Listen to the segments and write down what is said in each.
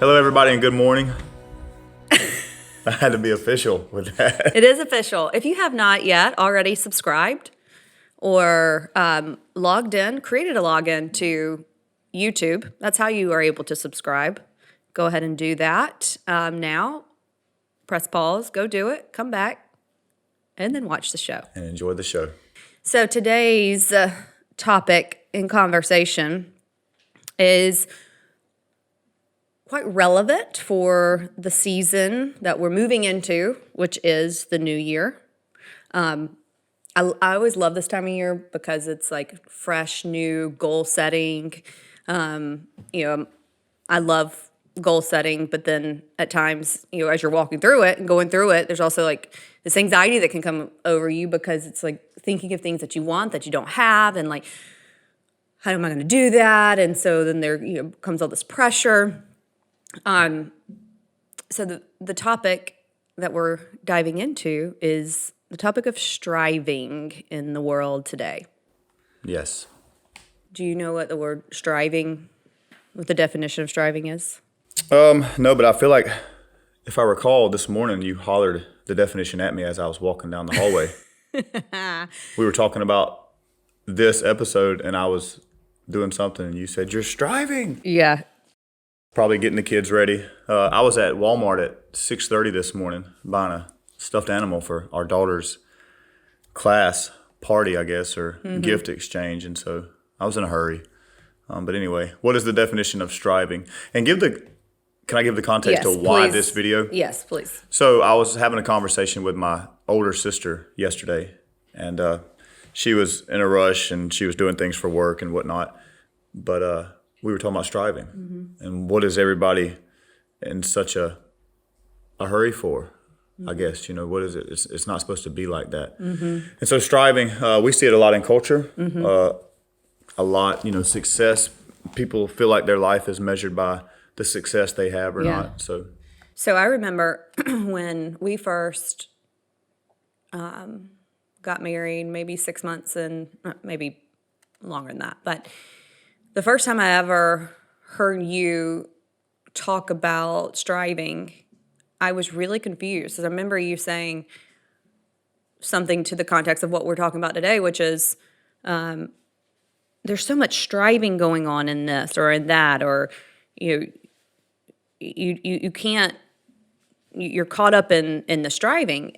Hello, everybody, and good morning. I had to be official with that. It is official. If you have not yet already subscribed or logged in, created a login to YouTube, that's how you are able to subscribe. Go ahead and do that now. Press pause, go do it, come back, and then watch the show. And enjoy the show. So today's topic in conversation is quite relevant for the season that we're moving into, which is the new year. I always love this time of year because it's like fresh, new goal setting. I love goal setting, but then at times, as you're walking through it and going through it, there's also like this anxiety that can come over you because it's like thinking of things that you want that you don't have, and like, how am I going to do that? And so then there comes all this pressure. So the topic that we're diving into is the topic of striving in the world today. Yes. Do you know what the word striving, what the definition of striving is? No, but I feel like if I recall this morning, you hollered the definition at me as I was walking down the hallway. We were talking about this episode, and I was doing something, and you said, "You're striving." Yeah. Probably getting the kids ready. I was at Walmart at 6:30 this morning buying a stuffed animal for our daughter's class party, I guess, or gift exchange. And so I was in a hurry. But anyway, what is the definition of striving? And can I give the context Yes, to why please. this video? Yes, please. So I was having a conversation with my older sister yesterday, and she was in a rush and she was doing things for work and whatnot. But we were talking about striving, and what is everybody in such a hurry for? I guess, what is it? It's not supposed to be like that. And so striving, we see it a lot in culture, a lot, success. People feel like their life is measured by the success they have or not. So I remember when we first got married, maybe 6 months and maybe longer than that, but the first time I ever heard you talk about striving, I was really confused. I remember you saying something to the context of what we're talking about today, which is there's so much striving going on in this or in that, or you can't, you're caught up in the striving.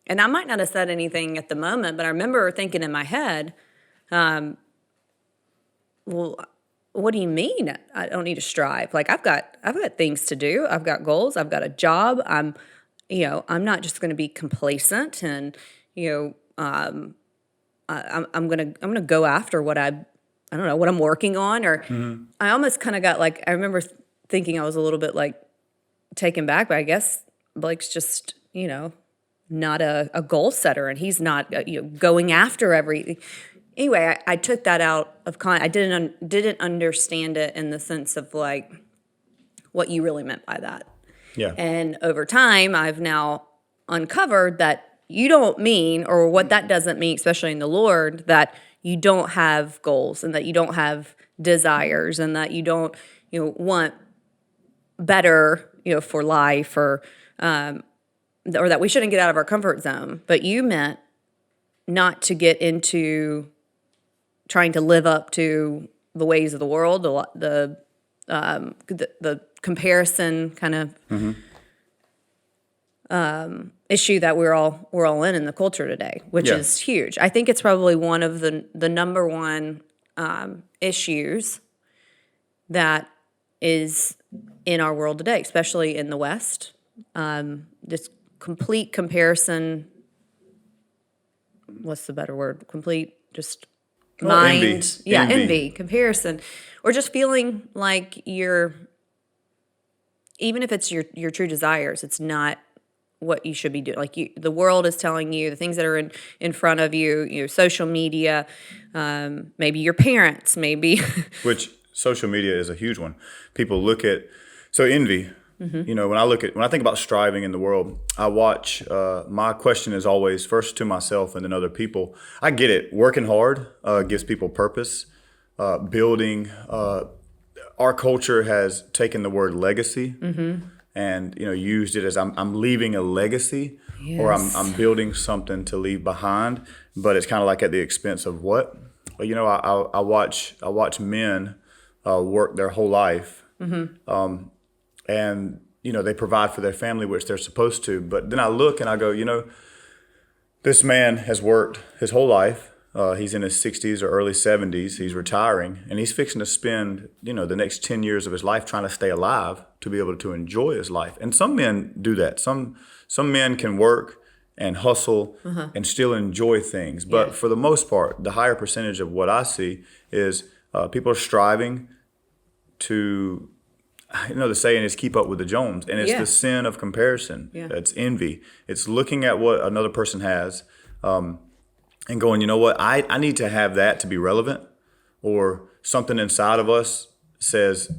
And I might not have said anything at the moment, but I remember thinking in my head, well, what do you mean I don't need to strive? Like I've got things to do. I've got goals. I've got a job. I'm not just going to be complacent and, I'm going to go after what I don't know, what I'm working on. Or I almost kind of got like, I remember thinking I was a little bit like taken back, but I guess Blake's just, not a goal setter, and he's not, going after everything. Anyway, I took that out of I didn't understand it in the sense of like what you really meant by that. yeah. And over time, I've now uncovered that you don't mean, or what that doesn't mean, especially in the Lord, that you don't have goals and that you don't have desires and that you don't, want better, for life, or that we shouldn't get out of our comfort zone. But you meant not to get into trying to live up to the ways of the world, the comparison kind of issue that we're all in the culture today, which is huge. I think it's probably one of the number one issues that is in our world today, especially in the West. This complete comparison. What's the better word? Complete just. Mind, envy, comparison, or just feeling like even if it's your true desires, it's not what you should be doing. Like the world is telling you the things that are in front of you, social media, maybe your parents, maybe. Which social media is a huge one. People look at, envy. When I think about striving in the world, I watch, my question is always first to myself and then other people. I get it. Working hard gives people purpose. Building our culture has taken the word legacy and used it as I'm leaving a legacy, or I'm building something to leave behind. But it's kind of like at the expense of what? Well, I watch men work their whole life, and they provide for their family, which they're supposed to. But then I look and I go, this man has worked his whole life. He's in his 60s or early 70s. He's retiring, and he's fixing to spend, the next 10 years of his life trying to stay alive to be able to enjoy his life. And some men do that. Some men can work and hustle and still enjoy things. But for the most part, the higher percentage of what I see is people are striving to, the saying is keep up with the Jones. And it's the sin of comparison. Yeah. It's envy. It's looking at what another person has, and going, you know what, I need to have that to be relevant, or something inside of us says,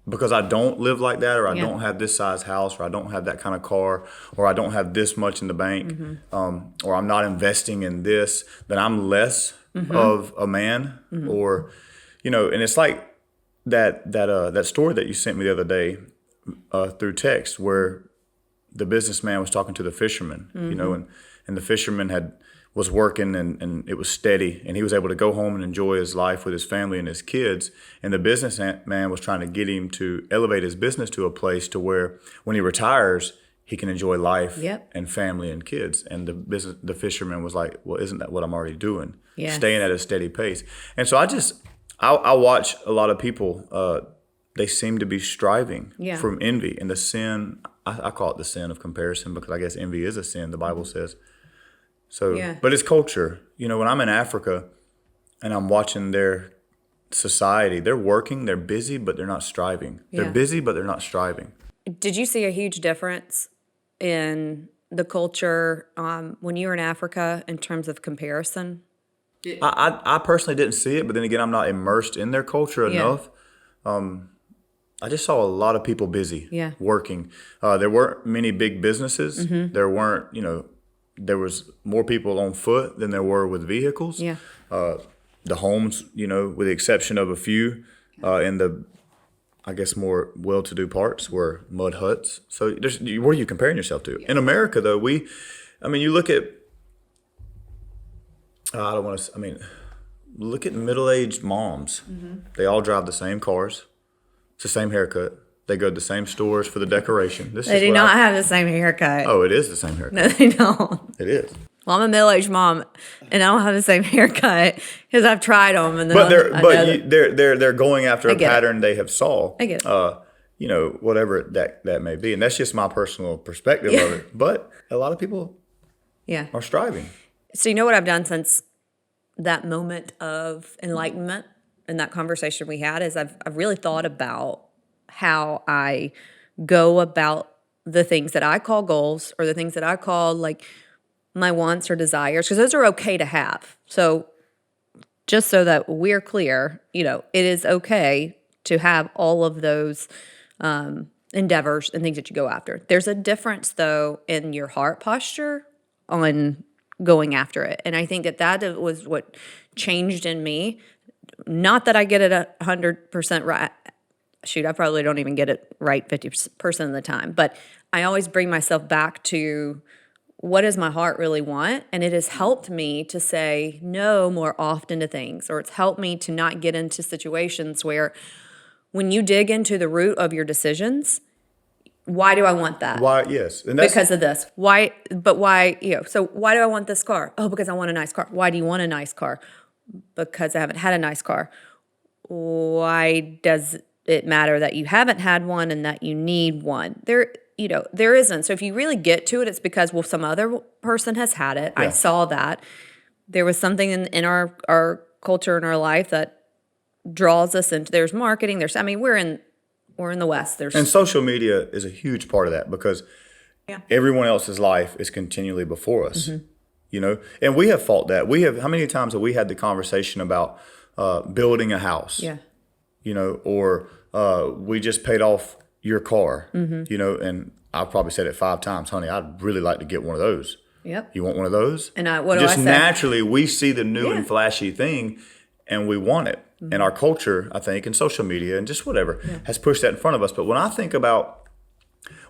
because I don't live like that, or I don't have this size house, or I don't have that kind of car, or I don't have this much in the bank, or I'm not investing in this, then I'm less of a man, or, and it's like that story that you sent me the other day through text, where the businessman was talking to the fisherman, and the fisherman was working and it was steady, and he was able to go home and enjoy his life with his family and his kids. And the businessman was trying to get him to elevate his business to a place to where when he retires, he can enjoy life and family and kids. And the fisherman was like, well, isn't that what I'm already doing? Yes. Staying at a steady pace. And so I watch a lot of people, they seem to be striving from envy and the sin. I call it the sin of comparison, because I guess envy is a sin, the Bible says. So, but it's culture. When I'm in Africa and I'm watching their society, they're working, they're busy, but they're not striving. They're busy, but they're not striving. Did you see a huge difference in the culture when you were in Africa in terms of comparison? I personally didn't see it, but then again, I'm not immersed in their culture enough. I just saw a lot of people busy working. There weren't many big businesses. There weren't, there was more people on foot than there were with vehicles. The homes, with the exception of a few in the, I guess, more well-to-do parts, were mud huts. So what are you comparing yourself to? In America, though, you look at, look at middle-aged moms. They all drive the same cars. It's the same haircut. They go to the same stores for the decoration. They do not have the same haircut. Oh, it is the same haircut. No, they don't. It is. Well, I'm a middle-aged mom, and I don't have the same haircut because I've tried them. And they're going after a pattern they have saw. I get it. Whatever that may be, and that's just my personal perspective of it. But a lot of people, are striving. So what I've done since that moment of enlightenment and that conversation we had is I've really thought about how I go about the things that I call goals, or the things that I call like my wants or desires, because those are okay to have. So just so that we're clear, it is okay to have all of those endeavors and things that you go after. There's a difference, though, in your heart posture on going after it. And I think that was what changed in me. Not that I get it 100% right. Shoot, I probably don't even get it right 50% of the time. But I always bring myself back to what does my heart really want? And it has helped me to say no more often to things, or it's helped me to not get into situations where when you dig into the root of your decisions, why do I want that? Why? Yes. And that's because of this. Why? But why? So why do I want this car? Oh, because I want a nice car. Why do you want a nice car? Because I haven't had a nice car. Why does it matter that you haven't had one and that you need one? There isn't. So if you really get to it, it's because, some other person has had it. Yeah. I saw that. There was something in our culture, in our life, that draws us into, there's marketing, we're in the West. And social media is a huge part of that, because everyone else's life is continually before us, and we have fought that. How many times have we had the conversation about building a house, or we just paid off your car, and I've probably said it 5 times, honey, I'd really like to get one of those. Yep. You want one of those? And what do I say? Just naturally, we see the new and flashy thing, and we want it. And our culture, I think, and social media and just whatever has pushed that in front of us. But when I think about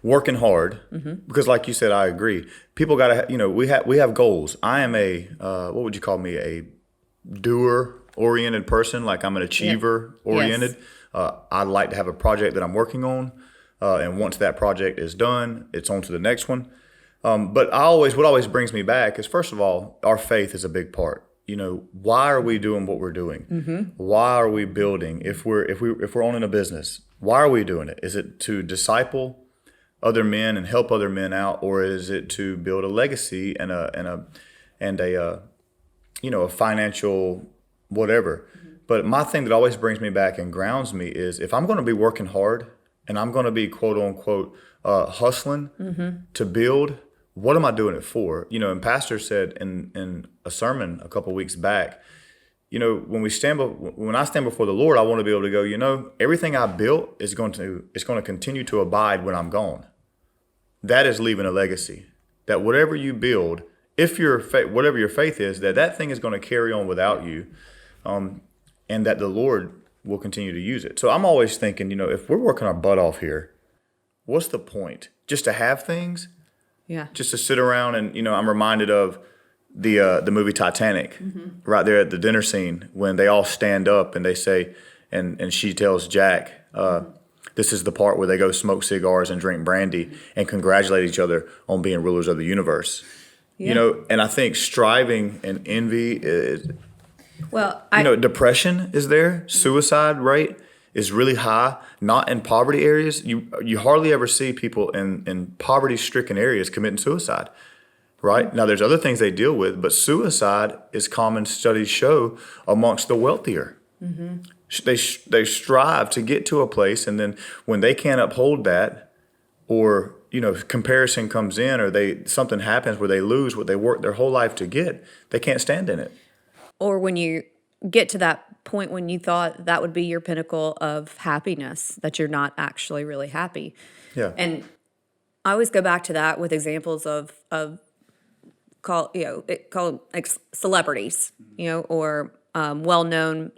working hard, because like you said, I agree. People got to, we have goals. I am what would you call me? A doer-oriented person. Like I'm an achiever-oriented. I'd like to have a project that I'm working on. And once that project is done, it's on to the next one. But what always brings me back is, first of all, our faith is a big part. Why are we doing what we're doing? Why are we building? If we're owning a business, why are we doing it? Is it to disciple other men and help other men out, or is it to build a legacy and a financial whatever? But my thing that always brings me back and grounds me is, if I'm going to be working hard and I'm going to be quote unquote hustling to build, what am I doing it for? And Pastor said in a sermon a couple weeks back, when I stand before the Lord, I want to be able to go, everything I built it's going to continue to abide when I'm gone. That is leaving a legacy. That whatever you build, whatever your faith is, that thing is going to carry on without you, and that the Lord will continue to use it. So I'm always thinking, if we're working our butt off here, what's the point? Just to have things? Yeah. Just to sit around and, I'm reminded of the movie Titanic, right there at the dinner scene when they all stand up and they say, and she tells Jack, this is the part where they go smoke cigars and drink brandy and congratulate each other on being rulers of the universe. Yeah. And I think striving and envy is, Well, depression is there, suicide rate is really high, not in poverty areas. You hardly ever see people in poverty-stricken areas committing suicide, right? Now, there's other things they deal with, but suicide is common, studies show, amongst the wealthier. They strive to get to a place, and then when they can't uphold that, or comparison comes in, or something happens where they lose what they worked their whole life to get, they can't stand in it. or when you get to that point when you thought that would be your pinnacle of happiness, that you're not actually really happy. Yeah. And I always go back to that with examples of called like celebrities, or well-known,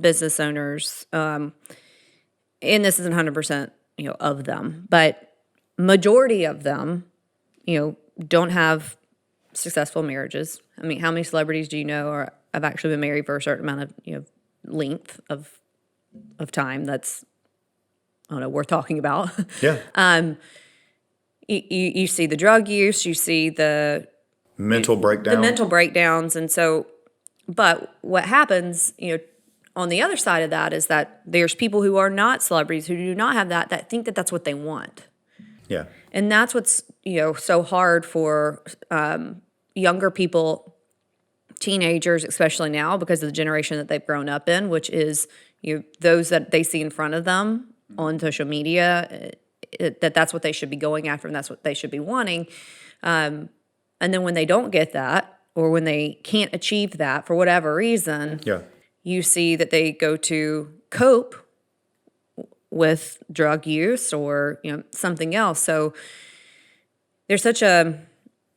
business owners. And this isn't 100%, of them, but majority of them, don't have successful marriages. I mean, how many celebrities do you know have actually been married for a certain amount of, length of time that's, I don't know, worth talking about? Yeah. You see the drug use, you see the mental breakdowns. And so, but what happens, on the other side of that is that there's people who are not celebrities, who do not have that think that that's what they want. Yeah. And that's what's, so hard for younger people, teenagers, especially now, because of the generation that they've grown up in, which is, those that they see in front of them on social media, that's what they should be going after and that's what they should be wanting. And then when they don't get that, or when they can't achieve that for whatever reason, you see that they go to cope with drug use or something else. So there's such a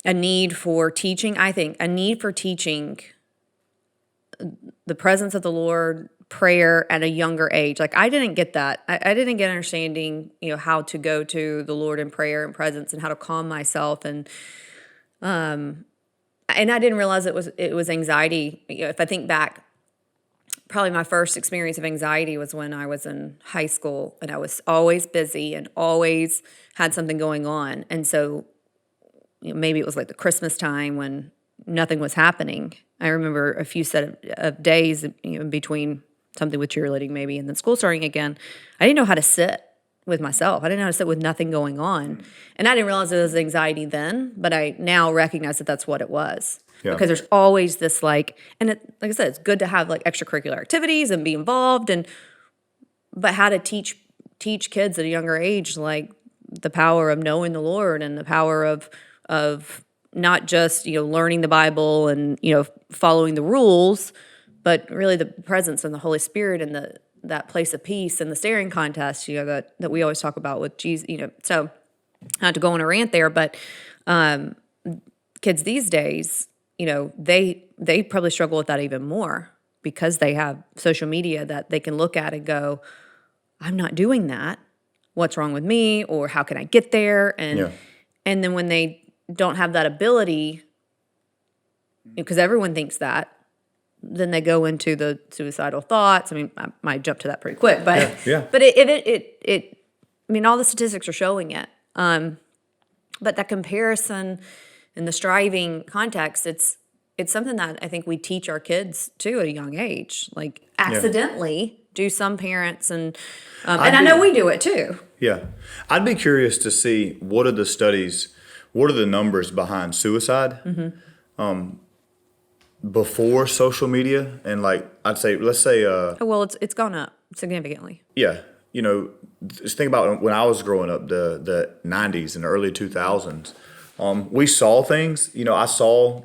need for teaching, I think, a need for teaching the presence of the Lord, prayer at a younger age. Like I didn't get that. I didn't get understanding, how to go to the Lord in prayer and presence and how to calm myself and I didn't realize it was anxiety. If I think back, probably my first experience of anxiety was when I was in high school and I was always busy and always had something going on. And so maybe it was like the Christmas time when nothing was happening. I remember a few set of days in between something with cheerleading maybe and then school starting again. I didn't know how to sit with myself. I didn't know how to sit with nothing going on. And I didn't realize it was anxiety then, but I now recognize that that's what it was. Yeah. Because there's always this like I said, it's good to have like extracurricular activities and be involved but how to teach kids at a younger age, like the power of knowing the Lord and the power of not just, learning the Bible and, following the rules, but really the presence and the Holy Spirit and that place of peace and the staring contest, that we always talk about with Jesus, so not to go on a rant there, but kids these days, they probably struggle with that even more because they have social media that they can look at and go, I'm not doing that. What's wrong with me? Or how can I get there? And then when they don't have that ability, because everyone thinks that, then they go into the suicidal thoughts. I mean, I might jump to that pretty quick, but but I mean, all the statistics are showing it. But that comparison and the striving context, it's something that I think we teach our kids too at a young age. Like accidentally do some parents, and I know we do it too. Yeah. I'd be curious to see what are the studies, what are the numbers behind suicide before social media, and like I'd say, let's say, Well, it's gone up significantly. yeah, just think about when I was growing up, the 90s and the early 2000s. We saw things. I saw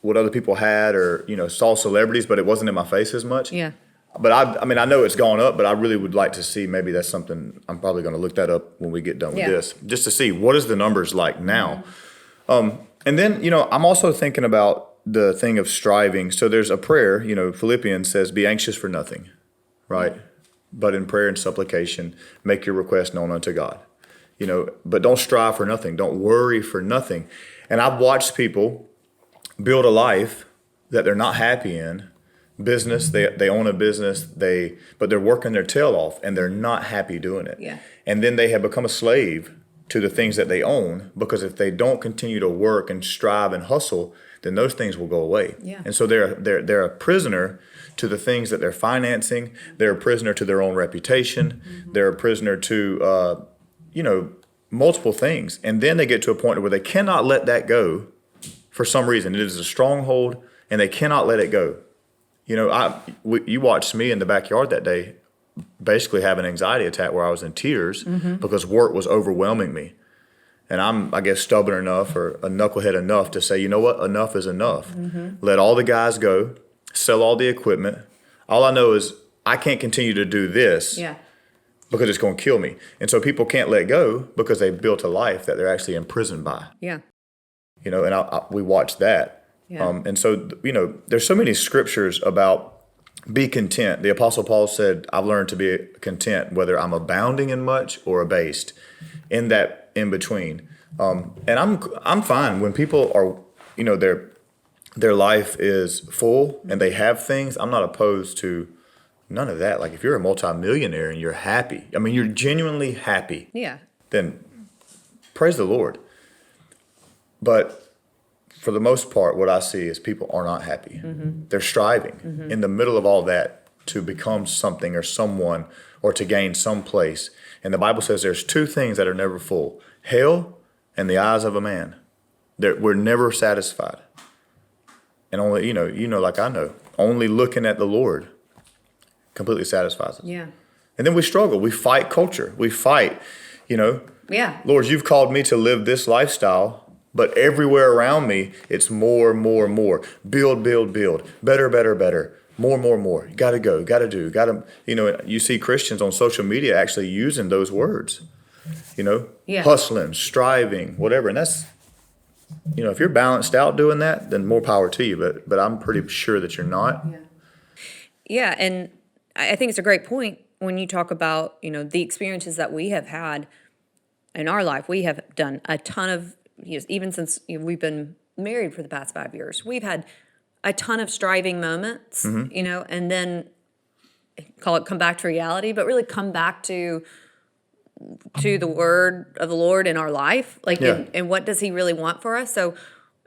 what other people had, or saw celebrities, but it wasn't in my face as much. Yeah. But I know it's gone up, but I really would like to see, maybe that's something I'm probably going to look that up when we get done with this, just to see what is the numbers like now. And then, I'm also thinking about the thing of striving. So there's a prayer, Philippians says, be anxious for nothing, right? But in prayer and supplication, make your request known unto God. But don't strive for nothing. Don't worry for nothing. And I've watched people build a life that they're not happy in. Business, they own a business, but they're working their tail off and they're not happy doing it. Yeah. And then they have become a slave to the things that they own, because if they don't continue to work and strive and hustle, then those things will go away. Yeah. And so they're a prisoner to the things that they're financing. They're a prisoner to their own reputation. They're a prisoner to multiple things. And then they get to a point where they cannot let that go for some reason. It is a stronghold and they cannot let it go. You watched me in the backyard that day basically have an anxiety attack where I was in tears because work was overwhelming me. And I'm, I guess, stubborn enough or a knucklehead enough to say, you know what, enough is enough. Let all the guys go, sell all the equipment. All I know is I can't continue to do this because it's going to kill me. And so people can't let go because they've built a life that they're actually imprisoned by. Yeah. And we watched that. Yeah. And so, there's so many scriptures about be content. The Apostle Paul said, I've learned to be content, whether I'm abounding in much or abased, in that in between. And I'm fine when people are, their life is full and they have things. I'm not opposed to none of that. Like if you're a multimillionaire and you're happy, you're genuinely happy. Yeah. Then praise the Lord. But for the most part, what I see is people are not happy. They're striving in the middle of all that to become something or someone or to gain some place. And the Bible says there's two things that are never full: hell and the eyes of a man. We're never satisfied. And only, like I know, only looking at the Lord completely satisfies us. Yeah. And then we struggle. We fight culture. We fight, Yeah. Lord, you've called me to live this lifestyle. But everywhere around me, it's more. Build. Better. More. Got to go. Got to do. Got to. You see Christians on social media actually using those words. Hustling, striving, whatever. And that's, if you're balanced out doing that, then more power to you. But I'm pretty sure that you're not. Yeah, and I think it's a great point when you talk about the experiences that we have had in our life. We have done a ton of. Even since we've been married for the past 5 years, we've had a ton of striving moments, and then call it come back to reality, but really come back to the word of the Lord in our life, and what does He really want for us? So,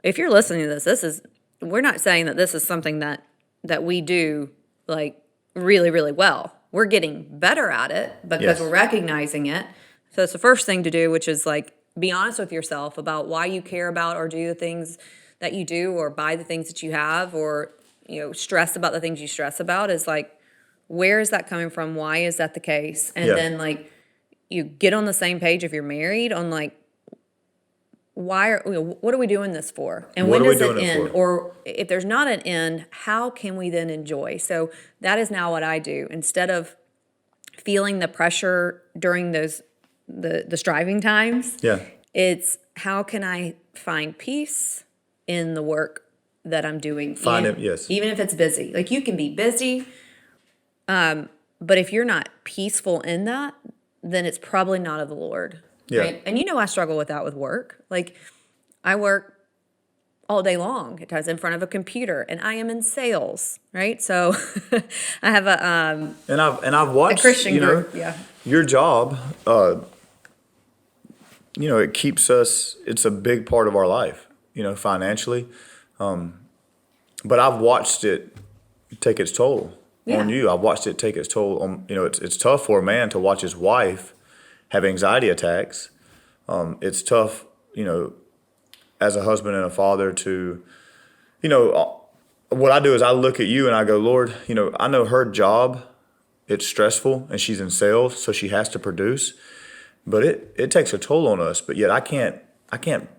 if you're listening to we're not saying that this is something that we do like really, really well. We're getting better at it because we're recognizing it. So it's the first thing to do, which is like, be honest with yourself about why you care about or do the things that you do or buy the things that you have or, stress about the things you stress about is like, where is that coming from? Why is that the case? And then like you get on the same page if you're married on like, what are we doing this for? And when does it end? Or if there's not an end, how can we then enjoy? So that is now what I do. Instead of feeling the pressure during those the striving times. Yeah. It's how can I find peace in the work that I'm doing. Find it, yes. Even if it's busy. Like you can be busy, but if you're not peaceful in that, then it's probably not of the Lord. Yeah. Right? And I struggle with that with work. Like I work all day long at times in front of a computer, and I am in sales, right? So I have I've watched, Christian group, yeah. your job, it keeps us, it's a big part of our life, financially. But I've watched it take its toll on you. I've watched it take its toll on, it's tough for a man to watch his wife have anxiety attacks. It's tough, as a husband and a father to, what I do is I look at you and I go, Lord, I know her job, it's stressful and she's in sales, so she has to produce, but it takes a toll on us. But yet I can't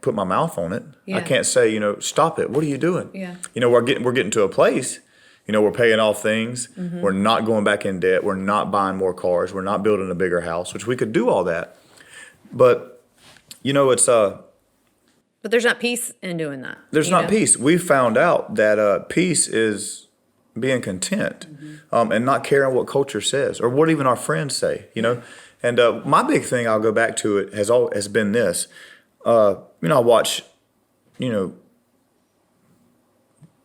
put my mouth on it. Yeah. I can't say, stop it. What are you doing? Yeah. We're getting to a place, we're paying off things. Mm-hmm. We're not going back in debt. We're not buying more cars. We're not building a bigger house, which we could do all that. But, it's, But there's not peace in doing that. there's not peace. We found out that peace is being content, and not caring what culture says or what even our friends say, And my big thing, I'll go back to it, has been this. I watch,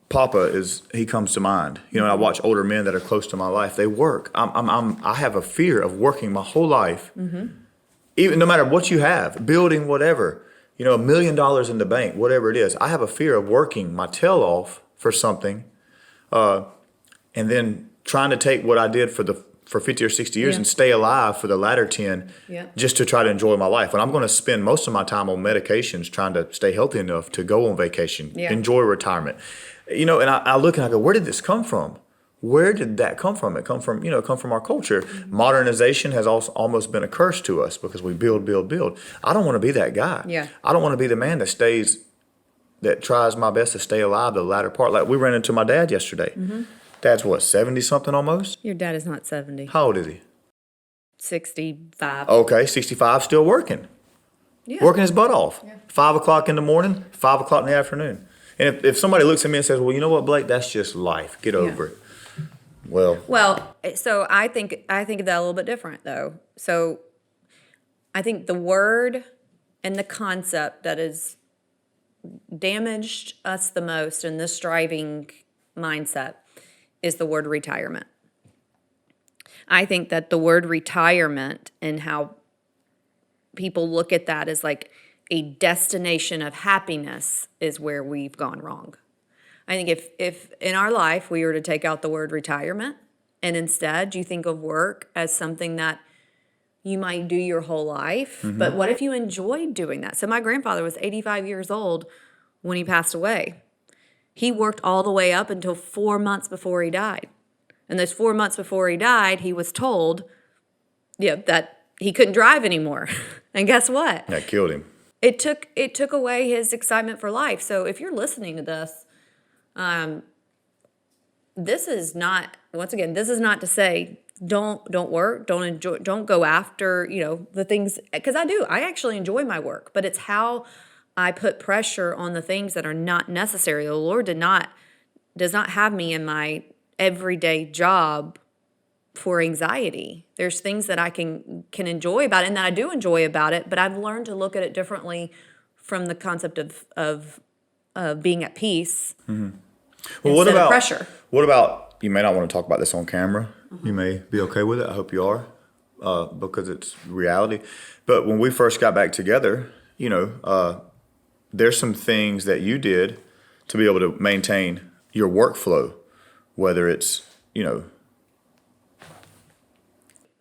Papa he comes to mind, and I watch older men that are close to my life. They work. I have a fear of working my whole life, even no matter what you have, building whatever. $1 million in the bank, whatever it is. I have a fear of working my tail off for something, and then trying to take what I did for 50 or 60 years and stay alive for the latter 10 just to try to enjoy my life. And I'm going to spend most of my time on medications trying to stay healthy enough to go on vacation, enjoy retirement. And I look and I go, where did this come from? Where did that come from? It come from our culture. Modernization has also almost been a curse to us because we build. I don't want to be that guy. Yeah. I don't want to be the man that tries my best to stay alive the latter part. Like we ran into my dad yesterday. Mm-hmm. Dad's what, 70 something almost? Your dad is not 70. How old is he? 65. Okay, 65, still working. Yeah. Working his butt off. Yeah. 5 o'clock in the morning, 5 o'clock in the afternoon. And if somebody looks at me and says, well, you know what, Blake, that's just life. Get over it. Well, so I think of that a little bit different, though. So I think the word and the concept that has damaged us the most in this striving mindset is the word retirement. I think that the word retirement and how people look at that as like a destination of happiness is where we've gone wrong. I think if in our life we were to take out the word retirement and instead you think of work as something that you might do your whole life, but what if you enjoyed doing that? So my grandfather was 85 years old when he passed away. He worked all the way up until 4 months before he died. And those 4 months before he died, he was told that he couldn't drive anymore. And guess what? That killed him. It took away his excitement for life. So if you're listening to this, this is not to say don't work, don't enjoy, don't go after, the things, because I actually enjoy my work, but it's how I put pressure on the things that are not necessary. The Lord does not have me in my everyday job for anxiety. There's things that I can enjoy about it and that I do enjoy about it, but I've learned to look at it differently from the concept of being at peace. Mm-hmm. Well, what about pressure? What about, you may not want to talk about this on camera. You may be okay with it. I hope you are, because it's reality. But when we first got back together, there's some things that you did to be able to maintain your workflow, whether it's,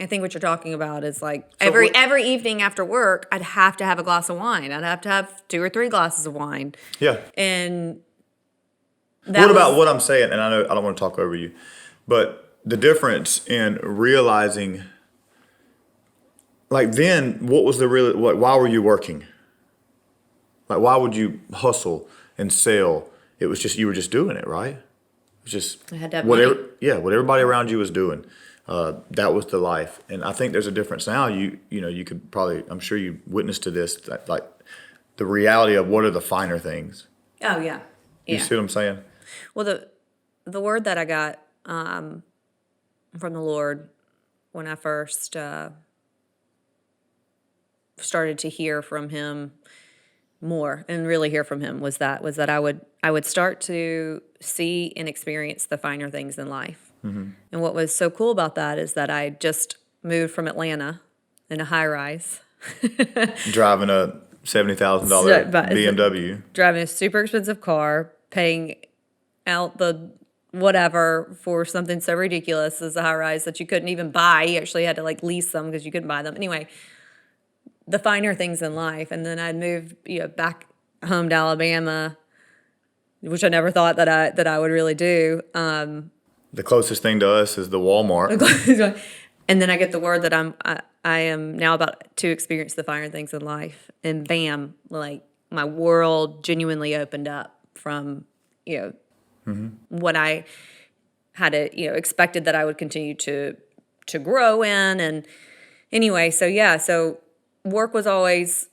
I think what you're talking about is like every evening after work, I'd have to have a glass of wine. I'd have to have 2 or 3 glasses of wine. Yeah. And about what I'm saying? And I know I don't want to talk over you, but the difference in realizing, like then, what was why were you working? Like, why would you hustle and sell? It was just, you were just doing it, right? It was just I had to have what money. what everybody around you was doing. That was the life. And I think there's a difference now. You could probably, I'm sure you witnessed to this, like the reality of what are the finer things. Oh, yeah. You Yeah. see what I'm saying? Well, the word that I got from the Lord when I first started to hear from Him more and really hear from Him was that I would start to see and experience the finer things in life. And what was so cool about that is that I just moved from Atlanta in a high rise, Driving a $70,000 So, but- BMW. driving a super expensive car, paying out the whatever for something so ridiculous as a high rise that you couldn't even buy. You actually had to like lease them because you couldn't buy them. Anyway, the finer things in life. And then I'd moved, back home to Alabama, which I never thought that I would really do. The closest thing to us is the Walmart. And then I get the word that I am now about to experience the finer things in life, and bam, like my world genuinely opened up from what I had expected that I would continue to grow in. And anyway, so work was always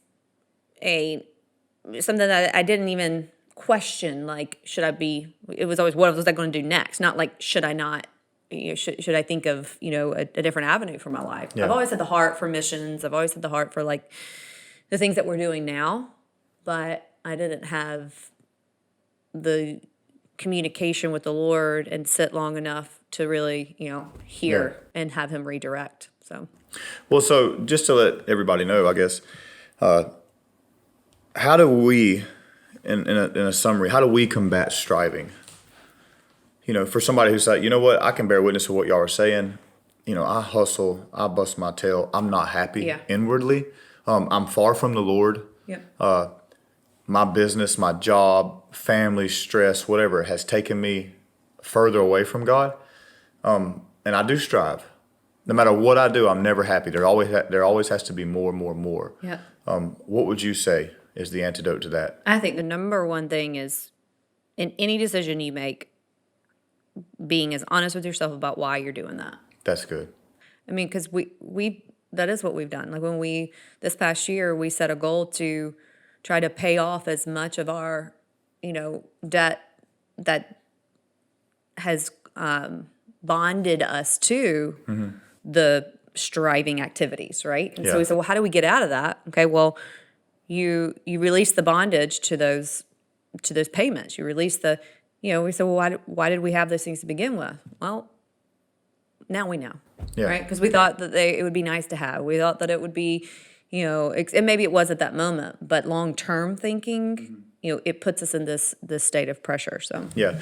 something that I didn't even question, like, should I be, it was always, what was I going to do next? Not like, should I not, should I think of, a different avenue for my life? Yeah. I've always had the heart for missions. I've always had the heart for like the things that we're doing now, but I didn't have the communication with the Lord and sit long enough to really, hear and have Him redirect. So, Well, so just to let everybody know, I guess, how do we, in a summary, how do we combat striving? For somebody who's like, you know what, I can bear witness to what y'all are saying. I hustle, I bust my tail. I'm not happy inwardly. I'm far from the Lord. yeah. My business, my job, family, stress, whatever, has taken me further away from God. And I do strive. No matter what I do, I'm never happy. There always has to be more. Yeah. What would you say is the antidote to that? I think the number one thing is in any decision you make, being as honest with yourself about why you're doing that. That's good. I mean, because we that is what we've done. Like when this past year, we set a goal to try to pay off as much of our, debt that has bonded us to the striving activities, right? And so we said, well, how do we get out of that? Okay, well, you release the bondage to those payments. You release the, we said, well, why did we have those things to begin with? Well, now we know, right? Because we thought that it would be nice to have. We thought that it would be, and maybe it was at that moment, but long-term thinking, it puts us in this state of pressure. So Yeah,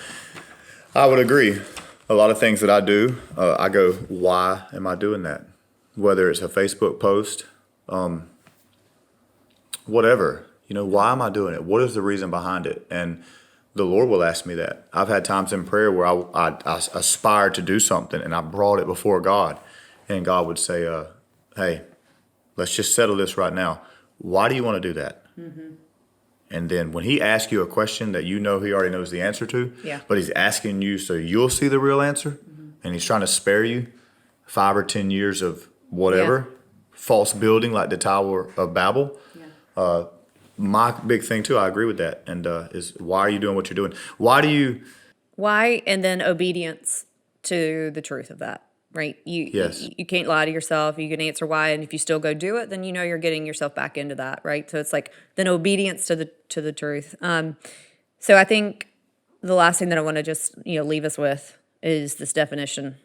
I would agree. A lot of things that I do, I go, why am I doing that? Whether it's a Facebook post, whatever, why am I doing it? What is the reason behind it? And the Lord will ask me that. I've had times in prayer where I aspired to do something and I brought it before God, and God would say, hey, let's just settle this right now. Why do you want to do that? And then when He asks you a question that He already knows the answer to, but He's asking you so you'll see the real answer, and He's trying to spare you 5 or 10 years of whatever, false building like the Tower of Babel. My big thing too, I agree with that, and is why are you doing what you're doing? Why, and then obedience to the truth of that, right? You can't lie to yourself. You can answer why, and if you still go do it, then you're getting yourself back into that, right? So it's like then obedience to the truth. So I think the last thing that I want to just leave us with is this definition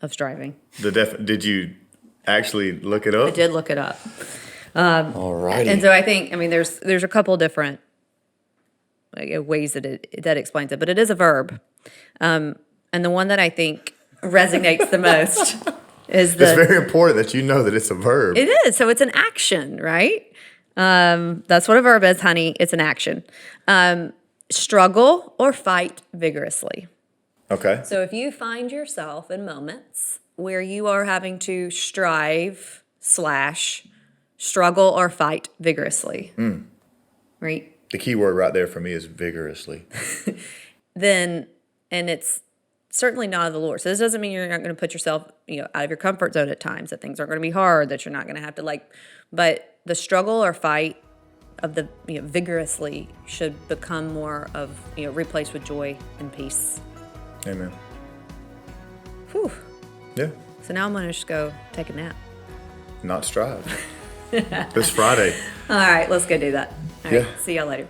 of striving. Did you actually look it up? I did look it up. All righty. And so I think, there's a couple different ways that explains it, but it is a verb. And the one that I think resonates the most is it's very important that you know that it's a verb. It is. So it's an action, right? That's what a verb is, honey. It's an action. Struggle or fight vigorously. Okay. So if you find yourself in moments where you are having to strive / struggle or fight vigorously, right? The key word right there for me is vigorously. And it's certainly not of the Lord. So this doesn't mean you're not going to put yourself, out of your comfort zone at times, that things aren't going to be hard, that you're not going to have to but the struggle or fight of the vigorously should become more of replaced with joy and peace. Amen. Whew. Yeah. So now I'm going to just go take a nap. Not strive. This Friday. All right, let's go do that. All right, Yeah. see y'all later.